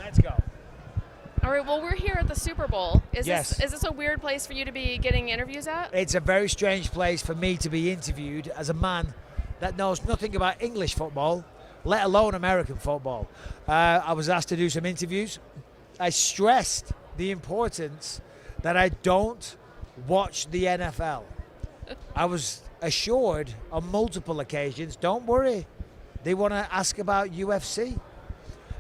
Let's go. All right, well, we're here at the Super Bowl. Yes. Is this a weird place for you to be getting interviews at? It's a very strange place for me to be interviewed as a man that knows nothing about English football, let alone American football. I was asked to do some interviews. I stressed the importance that I don't watch the NFL. I was assured on multiple occasions, don't worry, they want to ask about UFC.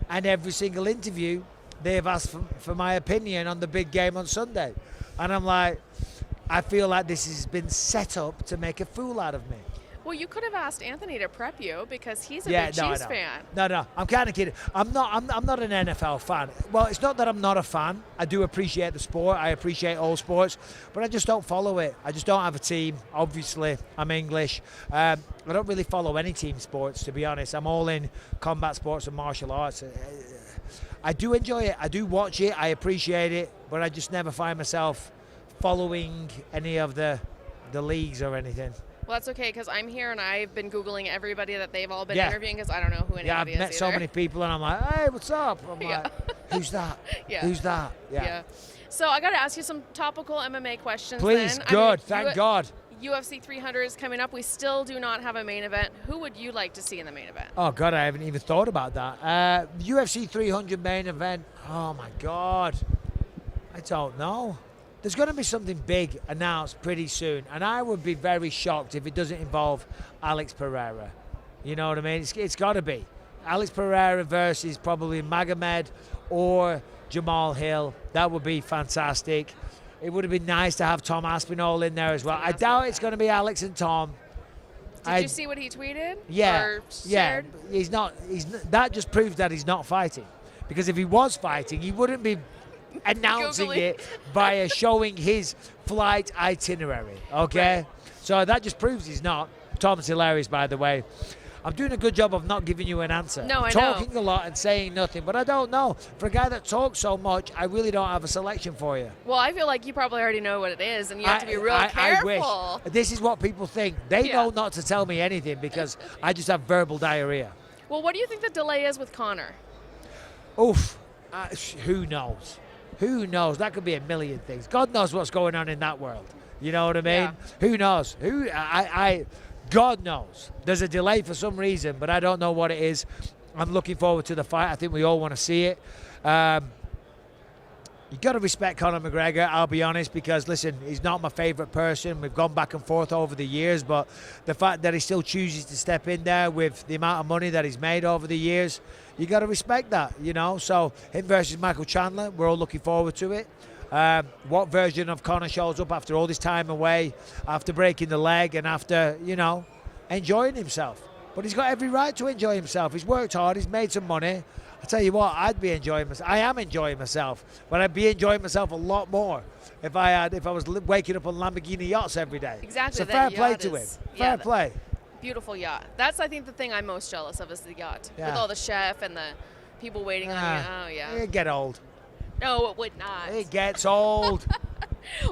And every single interview, they have asked for my opinion on the big game on Sunday. And I'm like, I feel like this has been set up to make a fool out of me. Well, you could have asked Anthony to prep you because he's a Yeah, big Chiefs fan. No, I'm kind of kidding. I'm not an NFL fan. Well, it's not that I'm not a fan. I do appreciate the sport. I appreciate all sports, but I just don't follow it. I just don't have a team. Obviously, I'm English. I don't really follow any team sports, to be honest. I'm all in combat sports and martial arts. I do enjoy it. I do watch it. I appreciate it, but I just never find myself following any of the leagues or anything. Well, that's okay because I'm here and I've been Googling everybody that they've all been Yeah. interviewing because I don't know who anybody is I've met so many people and I'm like, hey, what's up? I'm Yeah. like, who's that? Yeah. Who's that? Yeah. So I got to ask you some topical MMA questions. Please, then. good. Thank God. UFC 300 is coming up. We still do not have a main event. Who would you like to see in the main event? Oh, God, I haven't even thought about that. UFC 300 main event. Oh, my God. I don't know. There's going to be something big announced pretty soon, and I would be very shocked if it doesn't involve Alex Pereira. You know what I mean? It's got to be. Alex Pereira versus probably Magomed or Jamal Hill. That would be fantastic. It would have been nice to have Tom Aspinall in there as well. I doubt it's going to be Alex and Tom. Did you see what he tweeted? Yeah, Or yeah. shared? That just proves that he's not fighting. Because if he was fighting, he wouldn't be announcing Googling. it via showing his flight itinerary. Okay, Right. so that just proves he's not. Tom's hilarious, by the way. I'm doing a good job of not giving you an answer. No, I know. Talking a lot and saying nothing, but I don't know. For a guy that talks so much, I really don't have a selection for you. Well, I feel like you probably already know what it is, and you have to be real careful. I wish. This is what people think. They Yeah. know not to tell me anything because I just have verbal diarrhea. Well, what do you think the delay is with Conor? Oof. Who knows? Who knows? That could be a million things. God knows what's going on in that world. You know what I mean? Yeah. Who knows? God knows. There's a delay for some reason, but I don't know what it is. I'm looking forward to the fight. I think we all want to see it. You got to respect Conor McGregor, I'll be honest, because, listen, he's not my favourite person. We've gone back and forth over the years, but the fact that he still chooses to step in there with the amount of money that he's made over the years, you got to respect that, you know. So him versus Michael Chandler, we're all looking forward to it. What version of Conor shows up after all this time away, after breaking the leg and after, you know, enjoying himself. But he's got every right to enjoy himself. He's worked hard. He's made some money. I tell you what, I'd be enjoying myself. I am enjoying myself, but I'd be enjoying myself a lot more if I was waking up on Lamborghini yachts every day. Exactly. So that fair play yacht to him. is- Fair yeah, play. Beautiful yacht. That's, I think, the thing I'm most jealous of is the yacht. Yeah. With all the chef and the people waiting on you. Oh, yeah. It get old. No, it would not. It gets old.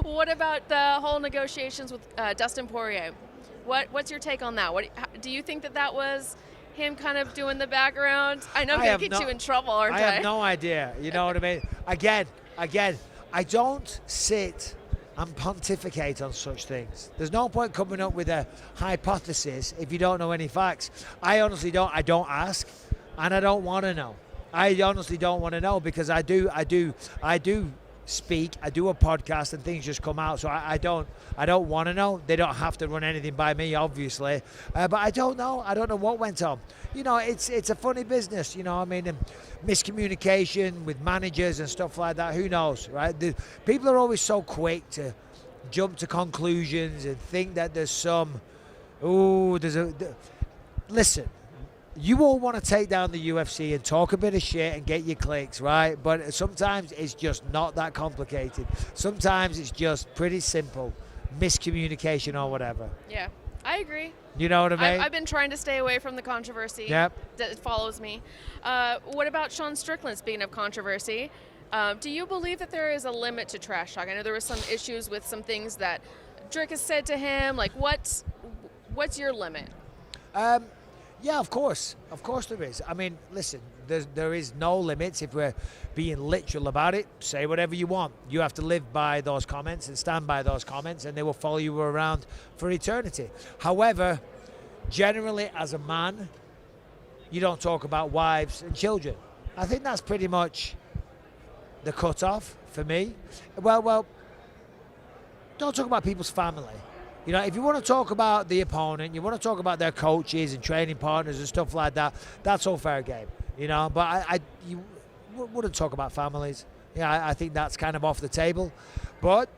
What about the whole negotiations with Dustin Poirier? What's your take on that? Do you think that was him kind of doing the background? I know I'm going to get you in trouble, aren't I? I have no idea. You know what I mean? Again, I don't sit and pontificate on such things. There's no point coming up with a hypothesis if you don't know any facts. I honestly don't. I don't ask, and I don't want to know. I honestly don't want to know because I do speak, I do a podcast, and things just come out. So I don't want to know. They don't have to run anything by me, obviously. But I don't know. I don't know what went on. You know, it's a funny business. You know, I mean, miscommunication with managers and stuff like that. Who knows, right? People are always so quick to jump to conclusions and think that there's some. Listen. You all want to take down the UFC and talk a bit of shit and get your clicks, right? But sometimes it's just not that complicated. Sometimes it's just pretty simple. Miscommunication or whatever. Yeah, I agree. You know what I mean? I've been trying to stay away from the controversy Yep. that follows me. What about Sean Strickland, speaking of controversy? Do you believe that there is a limit to trash talk? I know there was some issues with some things that Drick has said to him. Like, what's your limit? Yeah, of course there is. I mean, listen, there is no limits. If we're being literal about it, say whatever you want. You have to live by those comments and stand by those comments, and they will follow you around for eternity. However, generally as a man, you don't talk about wives and children. I think that's pretty much the cutoff for me. Well, don't talk about people's family. You know, if you want to talk about the opponent, you want to talk about their coaches and training partners and stuff like that, that's all fair game. You know, but you wouldn't talk about families. Yeah, I think that's kind of off the table. But,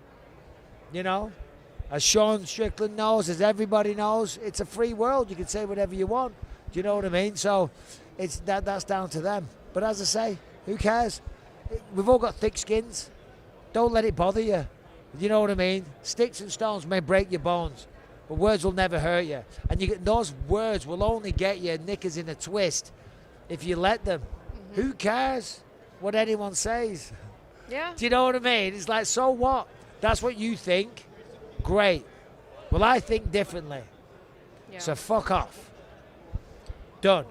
you know, as Sean Strickland knows, as everybody knows, it's a free world. You can say whatever you want. Do you know what I mean? So it's that's down to them. But as I say, who cares? We've all got thick skins. Don't let it bother you. You know what I mean? Sticks and stones may break your bones, but words will never hurt you. And those words will only get you knickers in a twist if you let them. Mm-hmm. Who cares what anyone says? Yeah. Do you know what I mean? It's like, so what? That's what you think. Great. Well, I think differently. Yeah. So fuck off. Done.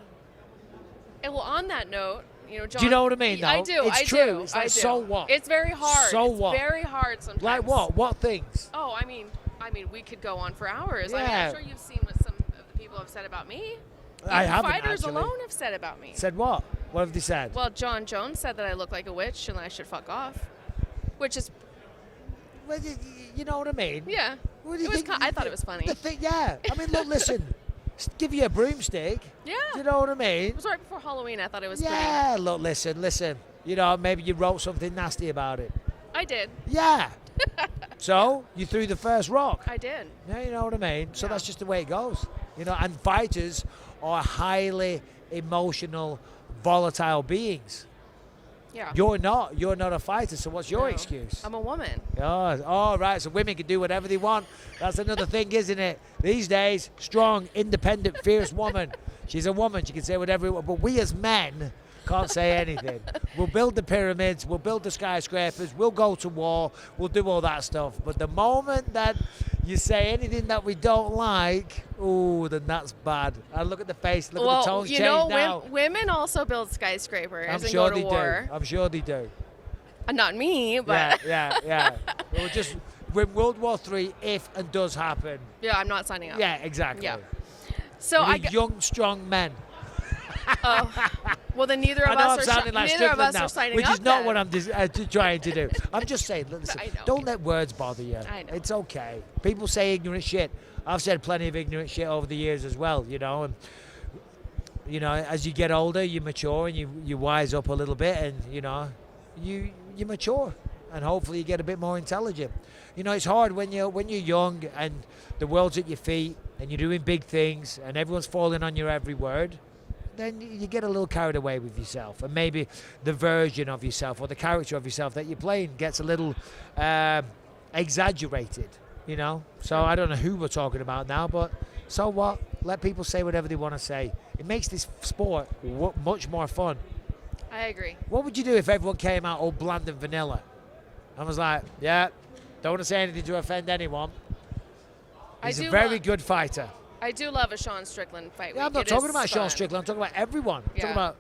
And well, on that note, you know, John, do you know what I mean, though? I do. It's I true. Do. It's like, I do. so what? It's very hard. So it's what? Very hard sometimes. Like what? What things? Oh, I mean, we could go on for hours. Yeah. I mean, I'm sure you've seen what some of the people have said about me. I haven't, Fighters actually. alone have said about me. Said what? What have they said? Well, John Jones said that I look like a witch and I should fuck off, which is, Well, you know what I mean? yeah. What do you think? I thought it was funny. Yeah. I mean, look, listen. Give you a broomstick. Yeah. Do you know what I mean? It was right before Halloween. I thought it was Yeah. pretty. Look, listen. You know, maybe you wrote something nasty about it. I did. Yeah. So you threw the first rock. I did. Yeah, you know what I mean? So Yeah. that's just the way it goes. You know, and fighters are highly emotional, volatile beings. Yeah. You're not a fighter, so what's your No. excuse? I'm a woman. Oh, right, so women can do whatever they want. That's another thing, isn't it? These days, strong, independent, fierce woman. She's a woman, she can say whatever, but we as men can't say anything. We'll build the pyramids, we'll build the skyscrapers, we'll go to war, we'll do all that stuff. But the moment that you say anything that we don't like, ooh, then that's bad. And look at the face, look at the tones change now. Women also build skyscrapers I'm and sure go to they war. do. I'm sure they do. Not me, but Yeah. We'll just when World War III, if and does happen. yeah, I'm not signing up. Yeah, exactly. Yeah. So we need young, strong men. Well, then neither of I know I'm us sounding like neither of Strickland us now, are signing which up. is not then. what I'm trying to do. I'm just saying, listen, I know. don't let words bother you. I know. It's okay. People say ignorant shit. I've said plenty of ignorant shit over the years as well, you know. And you know, as you get older, you mature and you wise up a little bit, and you know, you mature, and hopefully you get a bit more intelligent. You know, it's hard when you're young and the world's at your feet and you're doing big things and everyone's falling on your every word. Then you get a little carried away with yourself, and maybe the version of yourself or the character of yourself that you're playing gets a little exaggerated, you know. So I don't know who we're talking about now, but so what? Let people say whatever they want to say. It makes this sport much more fun. I agree. What would you do if everyone came out all bland and vanilla? I was like, yeah, don't want to say anything to offend anyone. He's a very good fighter. I do love a Sean Strickland fight. Yeah, I'm not talking about Sean Strickland. I'm talking about everyone. I'm talking about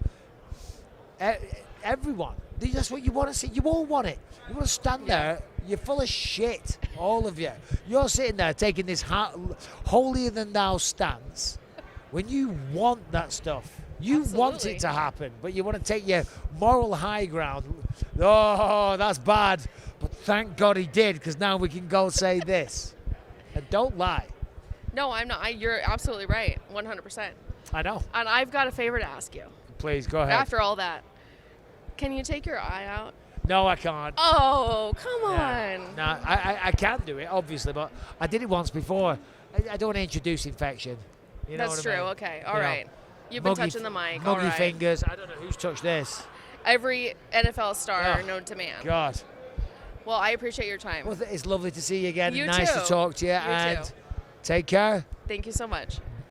everyone. That's what you want to see. You all want it. You want to stand there. You're full of shit, all of you. You're sitting there taking this holier-than-thou stance when you want that stuff. You want it to happen, but you want to take your moral high ground. Oh, that's bad. But thank God he did, because now we can go say this. And don't lie. No, I'm not. You're absolutely right. 100%. I know. And I've got a favor to ask you. Please, go ahead. After all that, can you take your eye out? No, I can't. Oh, come on. No, I can do it, obviously, but I did it once before. I don't want to introduce infection. You know That's what I true. mean? Okay. All right. You've been touching the mic. All Muggy right. fingers. I don't know who's touched this. Every NFL star Oh, known to man. God. Well, I appreciate your time. Well, it's lovely to see you again. You Nice too. to talk to you. You and too. take care. Thank you so much.